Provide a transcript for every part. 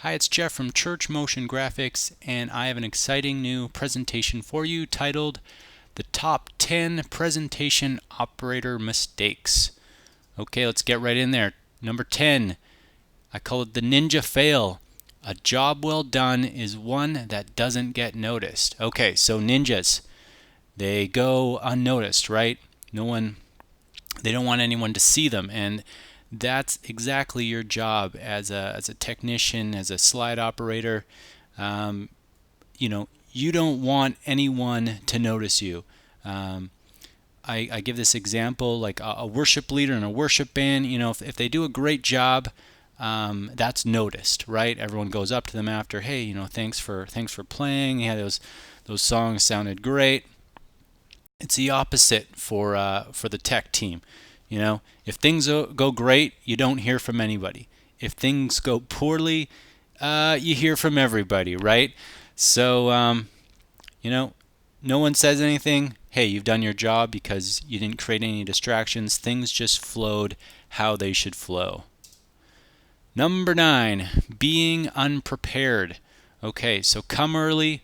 Hi, it's Jeff from Church Motion Graphics, and I have an exciting new presentation for you titled The Top 10 Presentation Operator Mistakes. Okay, let's get right in there. Number 10, I call it the ninja fail. A job well done is one that doesn't get noticed. Okay, so ninjas, they go unnoticed, right? They don't want anyone to see them, and that's exactly your job as a technician, as a slide operator. You don't want anyone to notice you. I give this example like a worship leader in a worship band. If they do a great job, that's noticed, right? Everyone goes up to them after, hey, thanks for playing. Yeah, those songs sounded great. It's the opposite for the tech team. If things go great, you don't hear from anybody. If things go poorly, you hear from everybody, right? So, no one says anything. Hey, you've done your job because you didn't create any distractions. Things just flowed how they should flow. Number 9, being unprepared. Okay, so come early,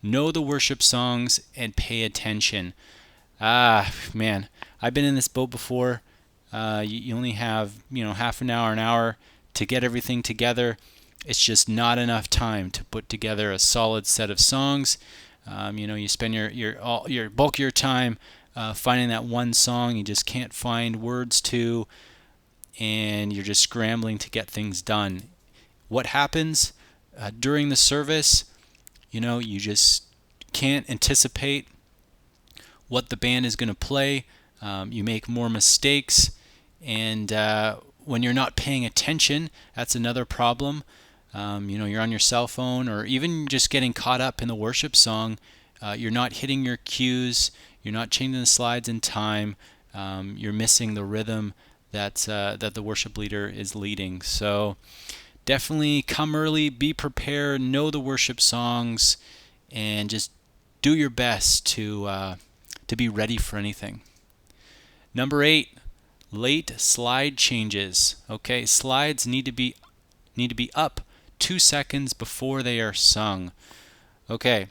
know the worship songs, and pay attention. Man, I've been in this boat before. You only have, half an hour to get everything together. It's just not enough time to put together a solid set of songs. You spend your bulk of your time finding that one song you just can't find words to, and you're just scrambling to get things done. What happens during the service? You just can't anticipate what the band is going to play. You make more mistakes, and when you're not paying attention, that's another problem. You're on your cell phone, or even just getting caught up in the worship song. You're not hitting your cues. You're not changing the slides in time. You're missing the rhythm that the worship leader is leading. So definitely come early, be prepared, know the worship songs, and just do your best to be ready for anything. Number 8, late slide changes. Okay, slides need to be up 2 seconds before they are sung. Okay,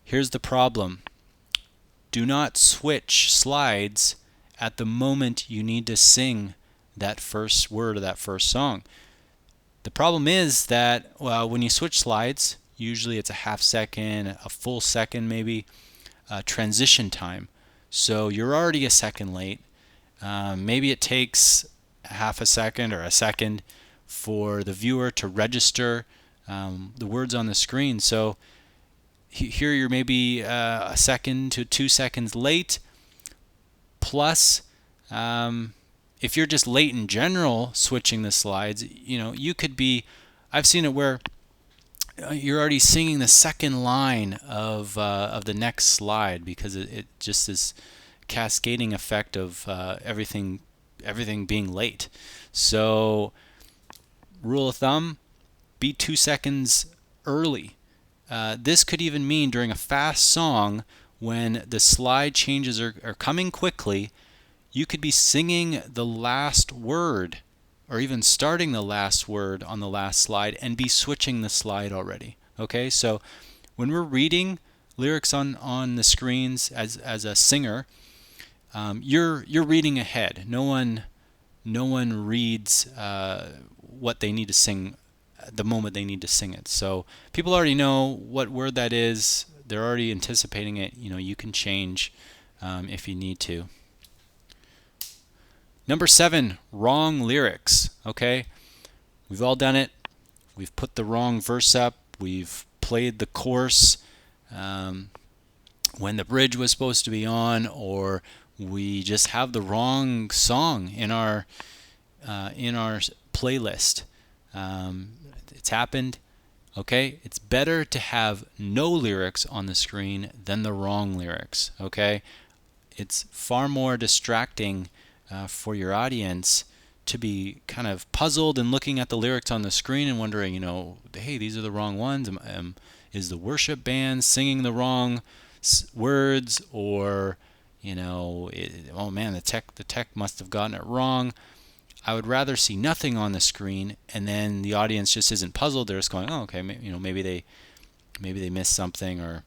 here's the problem. Do not switch slides at the moment you need to sing that first word of that first song. The problem is that when you switch slides, usually it's a half second, a full second maybe, transition time. So you're already a second late. Maybe it takes half a second or a second for the viewer to register the words on the screen. So here you're maybe a second to 2 seconds late. Plus, if you're just late in general switching the slides, you could be, I've seen it where you're already singing the second line of the next slide because it just is cascading effect of everything being late. So rule of thumb, be 2 seconds early. This could even mean during a fast song when the slide changes are coming quickly, you could be singing the last word or even starting the last word on the last slide and be switching the slide already. Okay, so when we're reading lyrics on the screens as a singer, you're reading ahead. No one reads what they need to sing the moment they need to sing it. So people already know what word that is. They're already anticipating it. You can change if you need to. Number 7, wrong lyrics. Okay, we've all done it. We've put the wrong verse up. We've played the chorus when the bridge was supposed to be on, or we just have the wrong song in our playlist. It's happened. Okay, it's better to have no lyrics on the screen than the wrong lyrics. Okay, it's far more distracting for your audience to be kind of puzzled and looking at the lyrics on the screen and wondering, hey, these are the wrong ones. Is the worship band singing the wrong words, or oh man, the tech must have gotten it wrong. I would rather see nothing on the screen, and then the audience just isn't puzzled. They're just going, oh, okay, maybe they missed something, or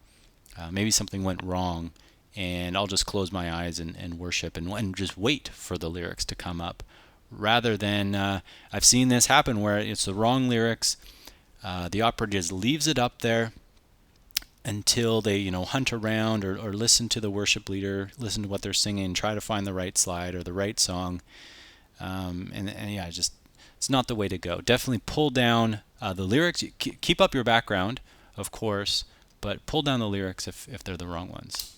maybe something went wrong, and I'll just close my eyes and worship and just wait for the lyrics to come up, rather than I've seen this happen where it's the wrong lyrics. The operator just leaves it up there until they hunt around or listen to the worship leader, listen to what they're singing, try to find the right slide or the right song. And yeah, just it's not the way to go. Definitely pull down the lyrics. Keep up your background, of course, but pull down the lyrics if they're the wrong ones.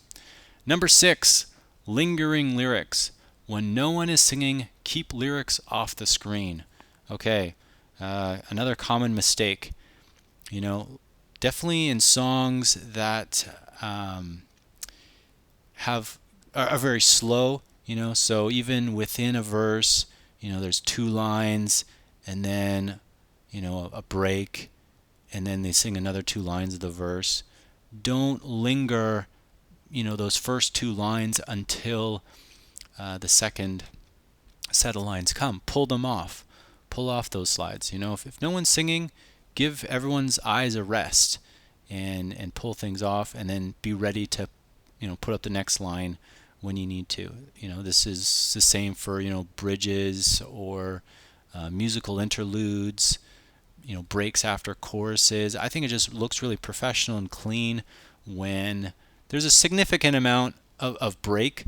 Number 6, lingering lyrics. When no one is singing, keep lyrics off the screen. Okay, another common mistake. Definitely in songs that are very slow. So even within a verse, there's 2 lines, and then a break, and then they sing another 2 lines of the verse. Don't linger those first 2 lines until the second set of lines come. Pull them off. Pull off those slides. If no one's singing, give everyone's eyes a rest and pull things off, and then be ready to put up the next line when you need to. This is the same for bridges or musical interludes, breaks after choruses. I think it just looks really professional and clean when there's a significant amount of break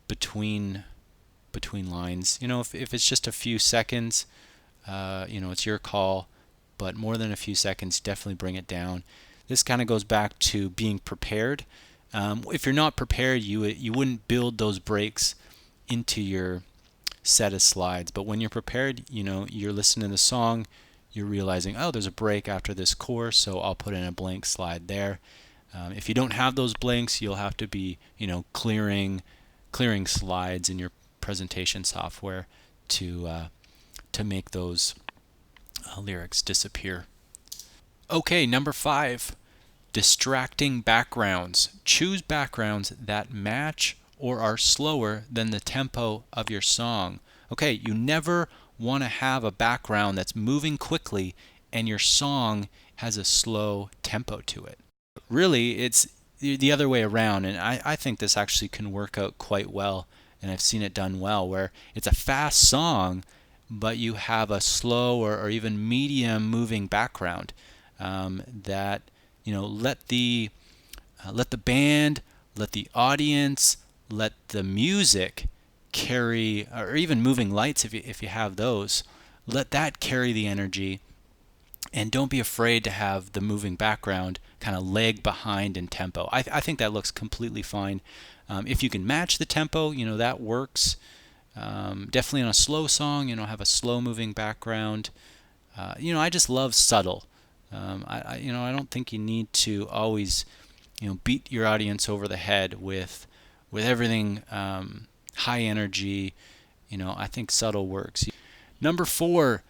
between lines. If it's just a few seconds, it's your call, but more than a few seconds, definitely bring it down. This kind of goes back to being prepared. If you're not prepared, you wouldn't build those breaks into your set of slides. But when you're prepared, you're listening to the song, you're realizing, oh, there's a break after this chorus, so I'll put in a blank slide there. If you don't have those blanks, you'll have to be, clearing slides in your presentation software to make those lyrics disappear. Okay, number 5, distracting backgrounds. Choose backgrounds that match or are slower than the tempo of your song. Okay, you never want to have a background that's moving quickly and your song has a slow tempo to it. Really, it's the other way around, and I think this actually can work out quite well, and I've seen it done well, where it's a fast song, but you have a slow or even medium moving background that let the band, let the audience, let the music carry, or even moving lights if you have those, let that carry the energy, and don't be afraid to have the moving background kind of lag behind in tempo. I think that looks completely fine. If you can match the tempo, that works. Definitely on a slow song, have a slow moving background. I just love subtle. I don't think you need to always, beat your audience over the head with everything high energy. I think subtle works. Number 4,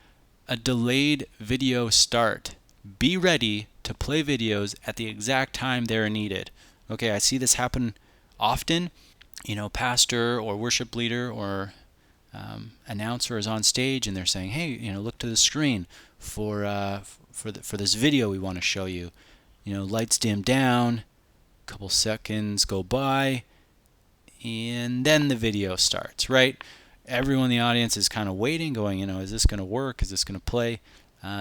a delayed video start. Be ready to play videos at the exact time they're needed. Okay, I see this happen often. Pastor or worship leader or announcer is on stage and they're saying, "Hey, look to the screen for this video we want to show you." Lights dim down, a couple seconds go by, and then the video starts. Right? Everyone in the audience is kind of waiting, going, is this going to work? Is this going to play?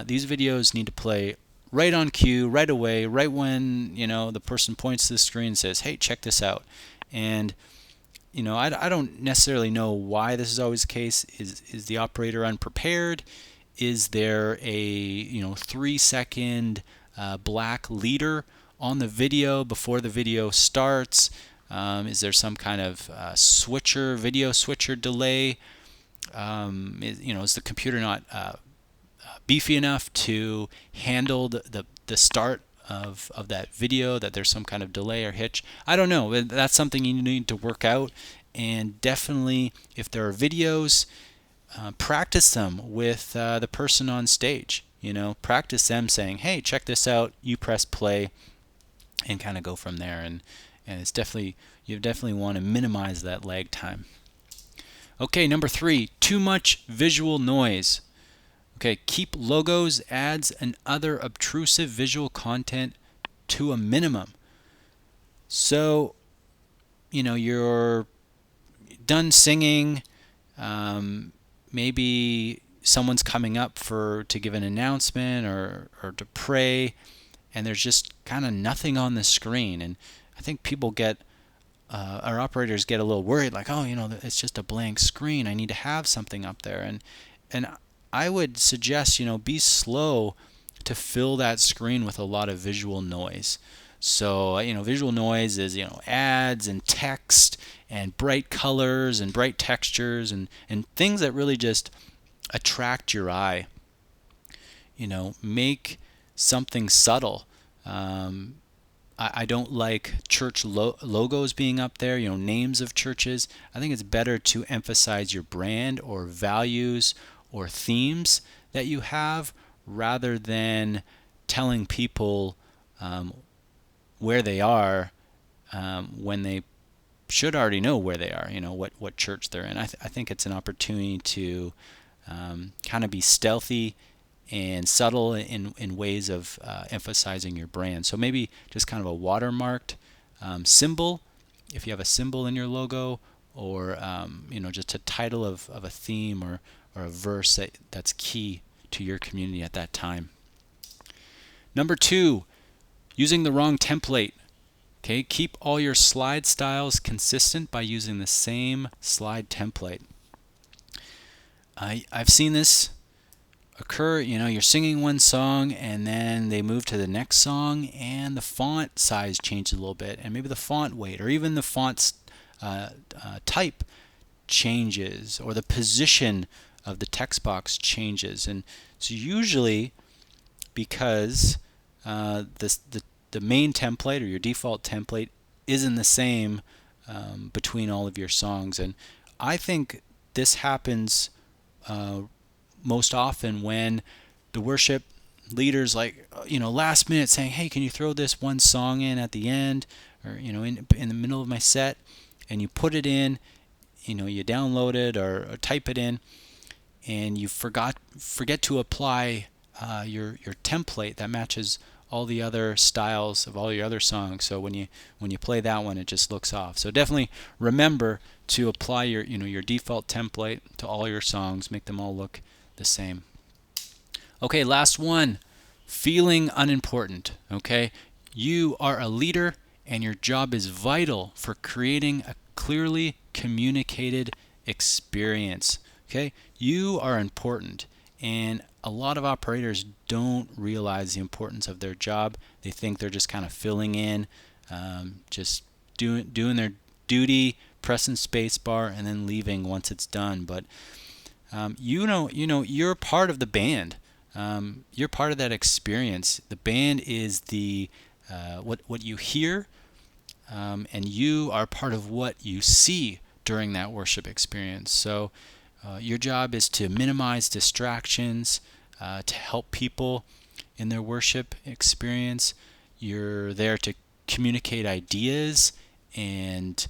These videos need to play right on cue, right away, right when the person points to the screen and says, "Hey, check this out." And I don't necessarily know why this is always the case. Is the operator unprepared? Is there a 3-second black leader on the video before the video starts? Is there some kind of video switcher delay? Is the computer not beefy enough to handle the start of that video, that there's some kind of delay or hitch? I don't know. That's something you need to work out. And definitely, if there are videos, practice them with the person on stage. Practice them saying, "Hey, check this out." You press play, and kind of go from there. And it's definitely, you definitely want to minimize that lag time. Okay, number 3, too much visual noise. Okay, keep logos, ads, and other obtrusive visual content to a minimum. So, you're done singing, maybe someone's coming up to give an announcement or to pray, and there's just kind of nothing on the screen. And I think people our operators get a little worried, like, oh, it's just a blank screen. I need to have something up there. And I would suggest, be slow to fill that screen with a lot of visual noise. So, visual noise is, ads and text and bright colors and bright textures and things that really just attract your eye. Make something subtle. I don't like church logos being up there, names of churches. I think it's better to emphasize your brand or values or themes that you have rather than telling people where they are when they should already know where they are, what church they're in. I think it's an opportunity to kind of be stealthy and subtle in ways of emphasizing your brand. So maybe just kind of a watermarked symbol, if you have a symbol in your logo, or just a title of a theme or a verse that's key to your community at that time. Number 2, using the wrong template. Okay, keep all your slide styles consistent by using the same slide template. I've seen this occur. You're singing one song and then they move to the next song and the font size changes a little bit, and maybe the font weight or even the font's type changes, or the position of the text box changes. And so usually, because the main template or your default template isn't the same between all of your songs. And I think this happens most often when the worship leaders, last minute saying, hey, can you throw this one song in at the end, or in the middle of my set, and you put it in, you download it or type it in, and you forget to apply your template that matches all the other styles of all your other songs. So when you play that one, it just looks off. So definitely remember to apply your default template to all your songs. Make them all look the same. Okay, last one. Feeling unimportant. Okay, you are a leader, and your job is vital for creating a clearly communicated experience. Okay, you are important, and a lot of operators don't realize the importance of their job. They think they're just kind of filling in, just doing their duty, pressing space bar, and then leaving once it's done. But you're part of the band. You're part of that experience. The band is the what you hear, and you are part of what you see during that worship experience. So your job is to minimize distractions, to help people in their worship experience. You're there to communicate ideas and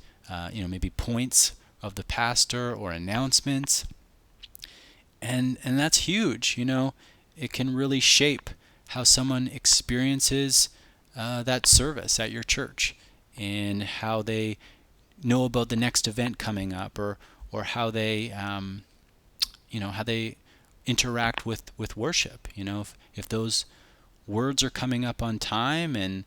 maybe points of the pastor or announcements. And that's huge. It can really shape how someone experiences that service at your church, and how they know about the next event coming up, or how they how they interact with worship. If those words are coming up on time and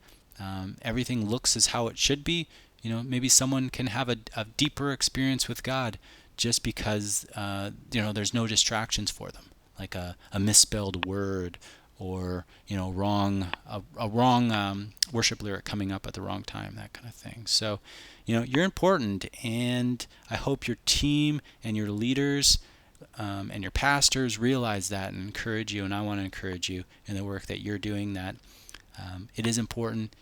everything looks as how it should be, maybe someone can have a deeper experience with God just because there's no distractions for them, like a misspelled word, or a wrong worship lyric coming up at the wrong time, that kind of thing. So you're important, and I hope your team and your leaders and your pastors realize that and encourage you. And I want to encourage you in the work that you're doing, that it is important.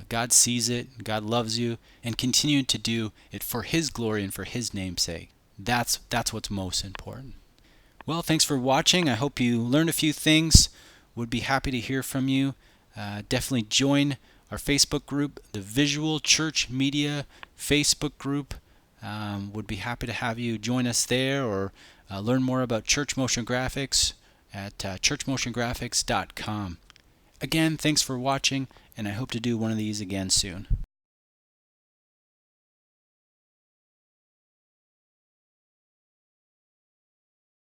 God sees it, God loves you, and continue to do it for His glory and for His name's sake. That's what's most important. Well, thanks for watching. I hope you learned a few things. Would be happy to hear from you. Definitely join our Facebook group, the Visual Church Media Facebook group. Would be happy to have you join us there, or learn more about Church Motion Graphics at churchmotiongraphics.com. Again, thanks for watching, and I hope to do one of these again soon.